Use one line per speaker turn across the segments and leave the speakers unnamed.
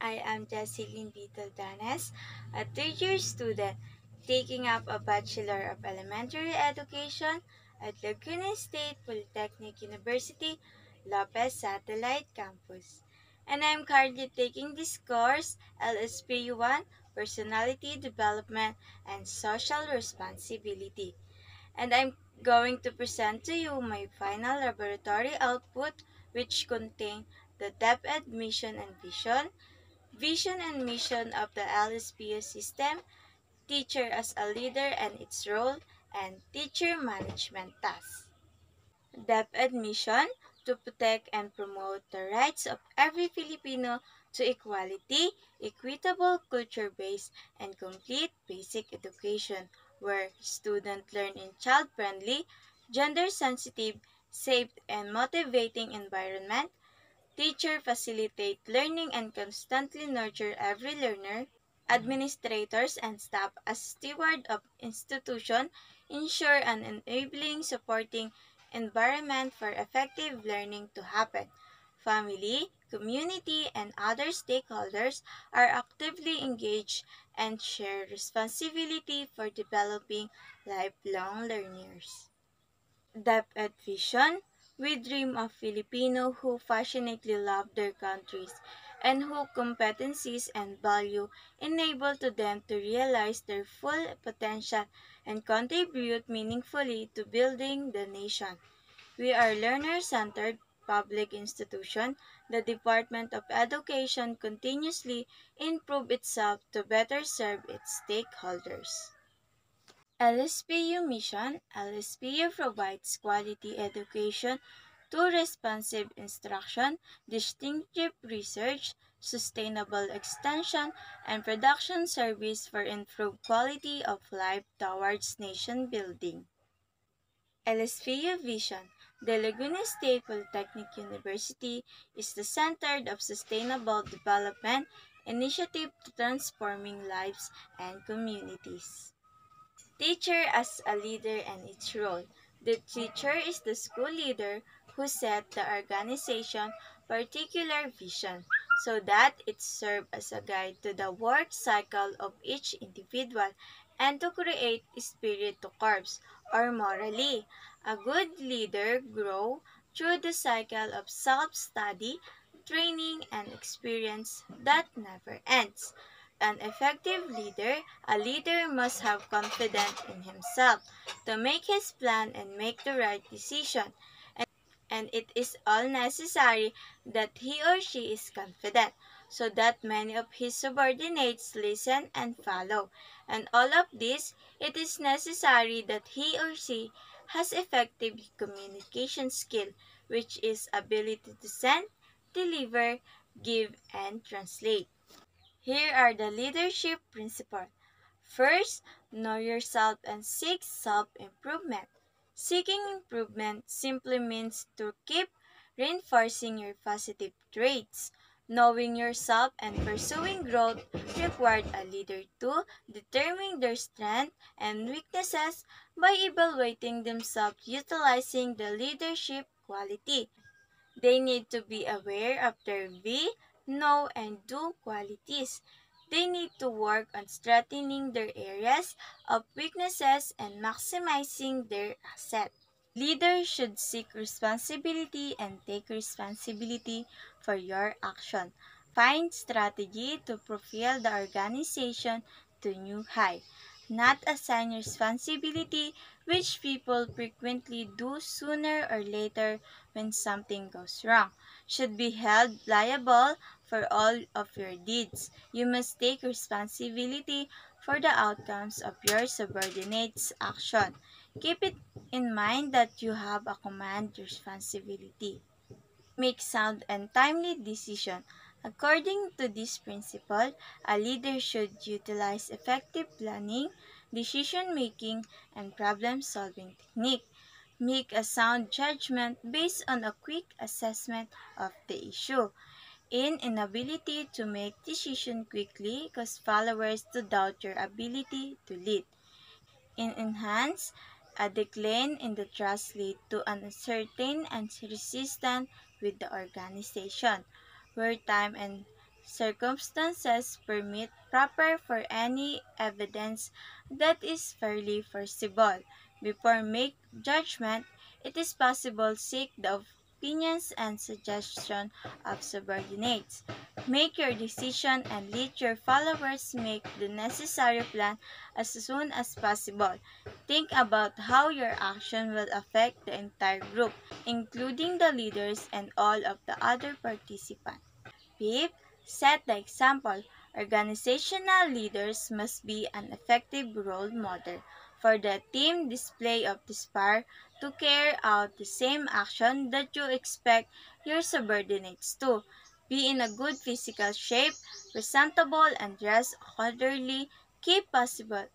I am Jesseline Danes, a third-year student taking up a Bachelor of Elementary Education at Laguna State Polytechnic University, Lopez Satellite Campus. And I'm currently taking this course, LSPU 1, Personality Development and Social Responsibility. And I'm going to present to you my final laboratory output, which contain the depth admission and vision and mission of the LSPU system, teacher as a leader and its role, and teacher management tasks. Depth admission to protect and promote the rights of every Filipino to equality, equitable culture-based, and complete basic education, where students learn in child-friendly, gender-sensitive, safe, and motivating environment. Teacher facilitate learning and constantly nurture every learner. Administrators and staff as steward of institution ensure an enabling supporting environment for effective learning to happen. Family, community, and other stakeholders are actively engaged and share responsibility for developing lifelong learners. Depth and vision, we dream of Filipino who passionately love their countries and who competencies and value enable to them to realize their full potential and contribute meaningfully to building the nation. We are learner-centered public institution. The Department of Education continuously improve itself to better serve its stakeholders. LSPU mission, LSPU provides quality education through responsive instruction, distinctive research, sustainable extension, and production service for improved quality of life towards nation building. LSPU vision. The Laguna State Polytechnic University is the center of sustainable development initiative to transforming lives and communities. Teacher as a leader and its role. The teacher is the school leader who set the organization particular vision so that it serves as a guide to the work cycle of each individual and to create spirit to corps or morally. A good leader grow through the cycle of self-study, training, and experience that never ends. An effective leader, a leader must have confidence in himself to make his plan and make the right decision. And it is all necessary that he or she is confident, so that many of his subordinates listen and follow. And all of this, it is necessary that he or she has effective communication skill, which is ability to send, deliver, give, and translate. Here are the leadership principles. First, know yourself and seek self-improvement. Seeking improvement simply means to keep reinforcing your positive traits. Knowing yourself and pursuing growth required a leader to determine their strengths and weaknesses by evaluating themselves utilizing the leadership quality. They need to be aware of their be, know, and do qualities. They need to work on strengthening their areas of weaknesses and maximizing their assets. Leaders should seek responsibility and take responsibility for your action. Find strategy to propel the organization to new height. Not assign responsibility, which people frequently do sooner or later when something goes wrong. Should be held liable for all of your deeds. You must take responsibility for the outcomes of your subordinates' action. Keep it in mind that you have a command responsibility. Make sound and timely decision. According to this principle, a leader should utilize effective planning, decision-making, and problem-solving technique. Make a sound judgment based on a quick assessment of the issue. Inability to make decision quickly cause followers to doubt your ability to lead. Enhance, a decline in the trust lead to an uncertain and resistant with the organization, where time and circumstances permit proper for any evidence that is fairly foreseeable. Before make judgment, it is possible seek the opinions and suggestion of subordinates. Make your decision and let your followers make the necessary plan as soon as possible. Think about how your action will affect the entire group, including the leaders and all of the other participants. Fifth, set the example. Organizational leaders must be an effective role model for the team display of desire to carry out the same action that you expect your subordinates to. Be in a good physical shape, presentable and dress accordingly. Keep possible.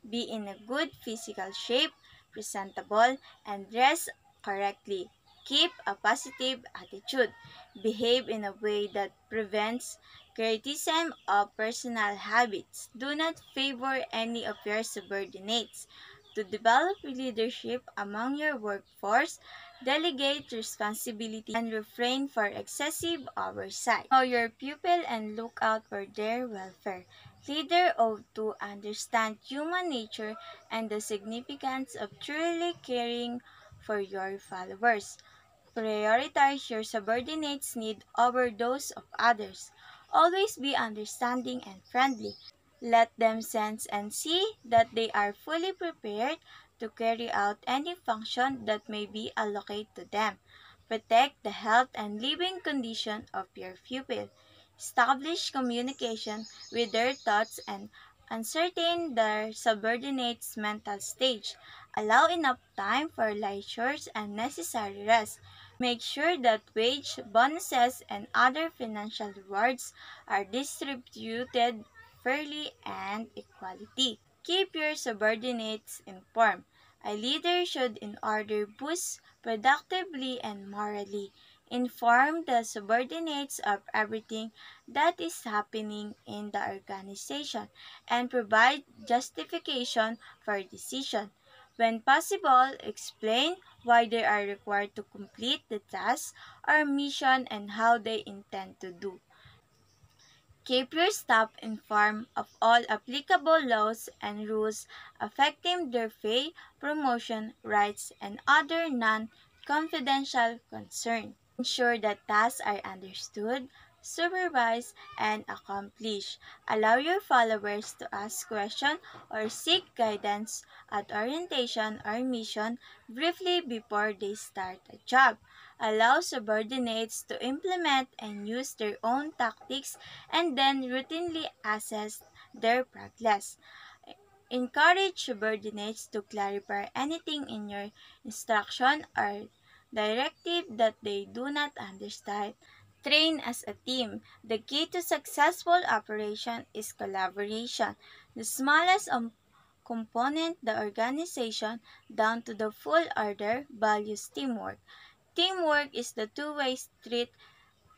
Be in a good physical shape, presentable and dress correctly. Keep a positive attitude. Behave in a way that prevents criticism of personal habits. Do not favor any of your subordinates. To develop leadership among your workforce, delegate responsibility and refrain for excessive oversight. Know your pupil and look out for their welfare. Leader ought to understand human nature and the significance of truly caring for your followers. Prioritize your subordinates' needs over those of others. Always be understanding and friendly. Let them sense and see that they are fully prepared to carry out any function that may be allocated to them. Protect the health and living condition of your pupil. Establish communication with their thoughts and ascertain their subordinates' mental stage. Allow enough time for leisure and necessary rest. Make sure that wage, bonuses, and other financial rewards are distributed fairly and equally. Keep your subordinates informed. A leader should, in order, boost productively and morally. Inform the subordinates of everything that is happening in the organization and provide justification for decision. When possible, explain why they are required to complete the task or mission and how they intend to do. Keep your staff informed of all applicable laws and rules affecting their pay, promotion, rights, and other non-confidential concerns. Ensure that tasks are understood, supervised, and accomplished. Allow your followers to ask questions or seek guidance at orientation or mission briefly before they start a job. Allow subordinates to implement and use their own tactics and then routinely assess their progress. Encourage subordinates to clarify anything in your instruction or directive that they do not understand. Train as a team. The key to successful operation is collaboration. The smallest component, the organization, down to the full order, values teamwork. Teamwork is the two-way street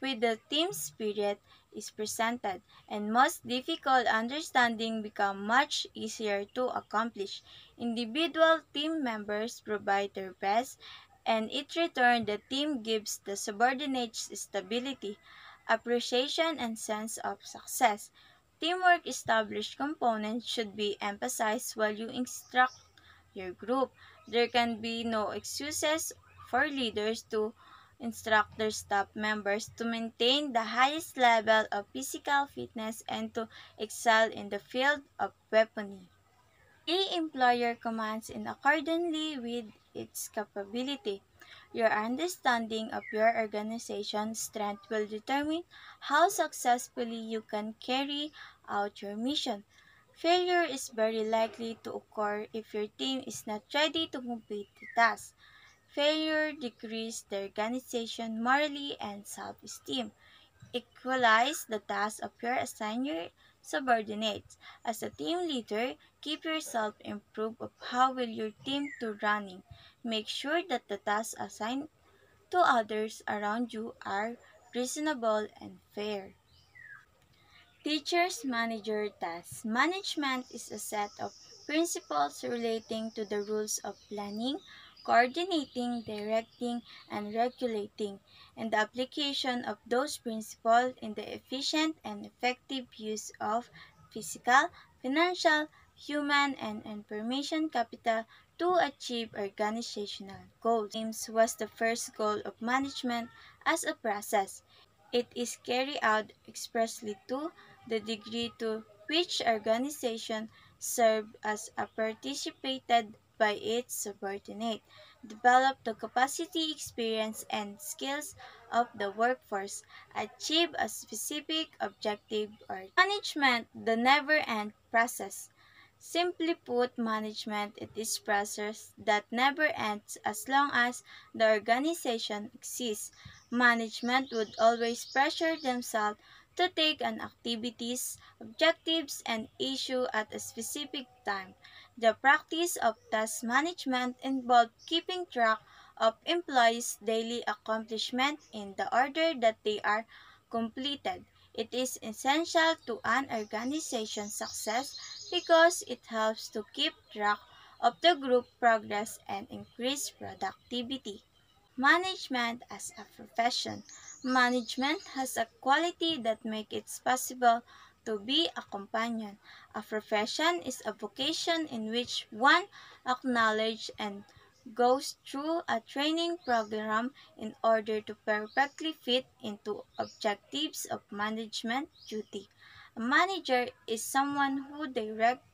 with the team spirit is presented, and most difficult understanding become much easier to accomplish. Individual team members provide their best, and in return the team gives the subordinates stability, appreciation, and sense of success. Teamwork established components should be emphasized while you instruct your group. There can be no excuses for leaders to instruct their staff members to maintain the highest level of physical fitness and to excel in the field of weaponry. The employer commands in accordingly with its capability. Your understanding of your organization's strength will determine how successfully you can carry out your mission. Failure is very likely to occur if your team is not ready to complete the task. Failure decreases the organization morally and self-esteem. Equalize the tasks of your assigned subordinates. As a team leader, keep yourself improved of how will your team to running. Make sure that the tasks assigned to others around you are reasonable and fair. Teachers manager tasks. Management is a set of principles relating to the rules of planning, coordinating, directing, and regulating, and the application of those principles in the efficient and effective use of physical, financial, human, and information capital to achieve organizational goals. Aims was the first goal of management as a process. It is carried out expressly to the degree to which organization serve as a participated by its subordinate, develop the capacity, experience, and skills of the workforce, achieve a specific objective or management, the never-end process. Simply put, management it is process that never ends as long as the organization exists. Management would always pressure themselves to take on activities, objectives, and issue at a specific time. The practice of task management involves keeping track of employees' daily accomplishment in the order that they are completed. It is essential to an organization's success because it helps to keep track of the group progress and increase productivity. Management as a profession. Management has a quality that makes it possible to be a companion. A profession is a vocation in which one acknowledges and goes through a training program in order to perfectly fit into objectives of management duty. A manager is someone who directs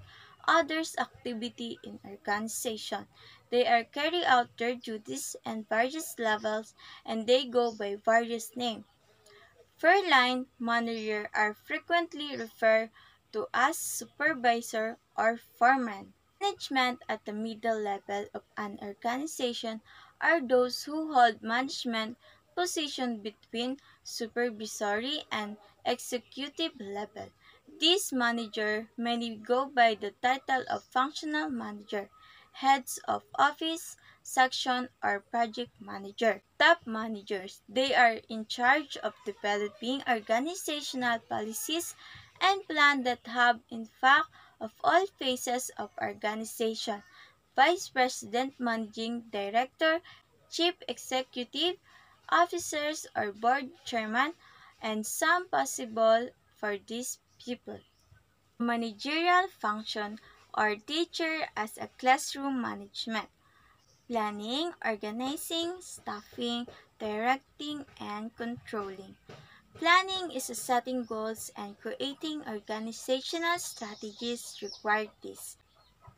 others' activity in organization. They are carry out their duties at various levels and they go by various names. Frontline manager are frequently referred to as supervisor or foreman. Management at the middle level of an organization are those who hold management position between supervisory and executive level. These manager many go by the title of functional manager, heads of office, section, or project manager. Top managers, they are in charge of developing organizational policies and plans that have impact of all phases of organization. Vice President, Managing Director, Chief Executive Officers or Board Chairman, and some possible for these people. Managerial function or teacher as a classroom management. Planning, organizing, staffing, directing, and controlling. Planning is setting goals and creating organizational strategies require this.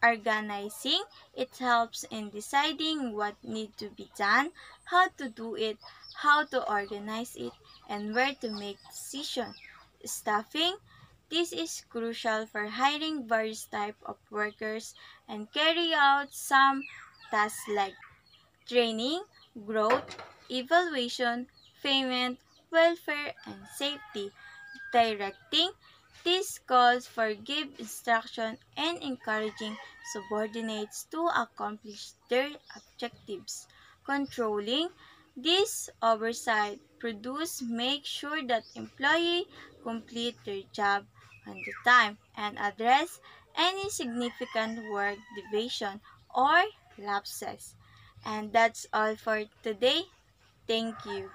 Organizing, it helps in deciding what needs to be done, how to do it, how to organize it, and where to make decisions. Staffing, this is crucial for hiring various types of workers and carry out some tasks like training, growth, evaluation, payment, welfare, and safety. Directing, this calls for give instruction and encouraging subordinates to accomplish their objectives. Controlling, this oversight produce make sure that employee complete their job on the time and address any significant work deviation or lapses. And that's all for today. Thank you.